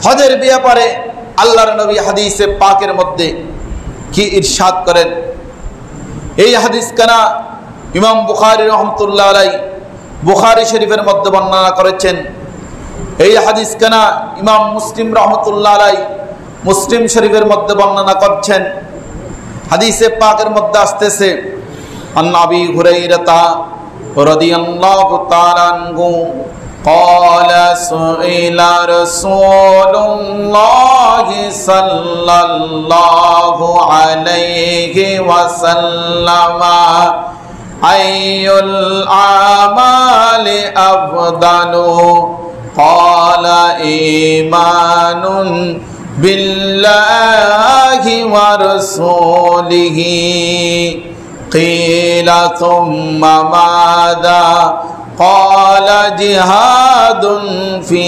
হজের ব্যাপারে আল্লাহর নবী হাদিসে পাকের মধ্যে কি ইরশাদ করেন? এই হাদিস কানা ইমাম বুখারী রাহমাতুল্লাহ আলাইহি বুখারী শরীফের মধ্যে বর্ণনা করেছেন। এই হাদিস কানা ইমাম মুসলিম রাহমাতুল্লাহ আলাইহি মুসলিম শরীফের মধ্যে বর্ণনা করছেন। হাদিসে পাকের মধ্যে আসতেছে আন আবি হুরায়রা রাদিয়াল্লাহু তাআলা আনহু قال سئل رسول الله صلى الله عليه وسلم أي الأعمال أفضل قال إيمان بالله ورسوله قيل ثم ماذا قال جهاد في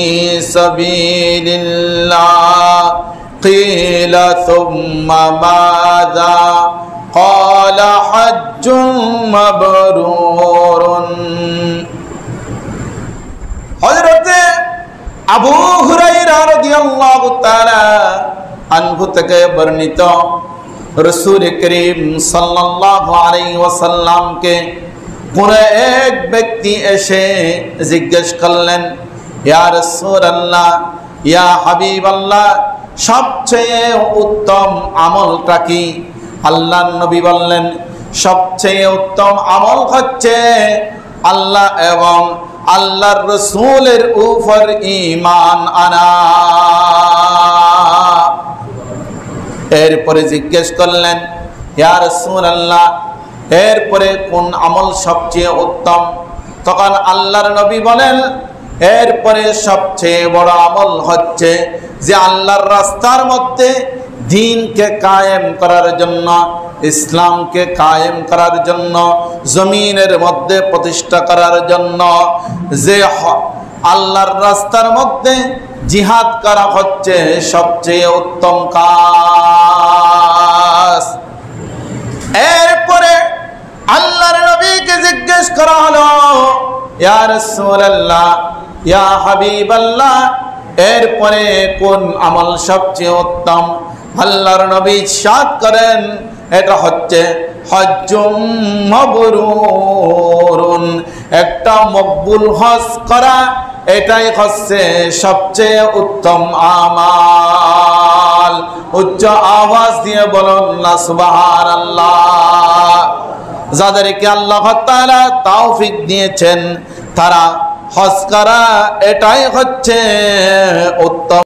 سبيل الله قيل ثم ماذا قال حج مبرور হযরত আবু হুরায়রা রাদিয়াল্লাহু তাআলা আনহু থেকে বর্ণিত রাসূল করিম সাল্লাল্লাহু আলাইহি ওয়াসাল্লামকে কোন এক ব্যক্তি এসে জিজ্ঞেস করলেন, ইয়া রাসূলুল্লাহ, ইয়া হাবিবাল্লাহ, সবচেয়ে উত্তম আমলটা কি? আল্লাহর নবী বললেন, সবচেয়ে উত্তম আমল হচ্ছে আল্লাহ এবং আল্লাহর রাসূলের উপর ঈমান আনা। এরপরে জিজ্ঞেস করলেন, ইয়া রাসূলুল্লাহ, এরপরে কোন আমল সবচেয়ে উত্তম? তখন আল্লাহর নবী বলেন, এরপরে সবচেয়ে বড় আমল হচ্ছে যে আল্লাহর রাস্তার মধ্যে দ্বীনকে কায়েম করার জন্য, ইসলামকে কায়েম করার জন্য, জমিনের মধ্যে প্রতিষ্ঠা করার জন্য যে আল্লাহর রাস্তার মধ্যে জিহাদ করা হচ্ছে সবচেয়ে উত্তম কাজ। এরপরে আল্লাহর নবীকে জিজ্ঞেস করা হলো, ইয়া রাসূলুল্লাহ, ইয়া হাবিবাল্লাহ, এরপরে কোন আমল সবচেয়ে উত্তম? আল্লাহর নবী ইরশাদ করেন, এটা হচ্ছে হজ্জুম মাবরুরুন, একটা মকবুল হজ করা, এটাই হচ্ছে সবচেয়ে উত্তম আমাল। উচ্চ আওয়াজ দিয়ে বলুন না সুবহানাল্লাহ। যাদেরকে আল্লাহ তাআলা তৌফিক দিয়েছেন তারা হজ করা, এটাই হচ্ছে উত্তম।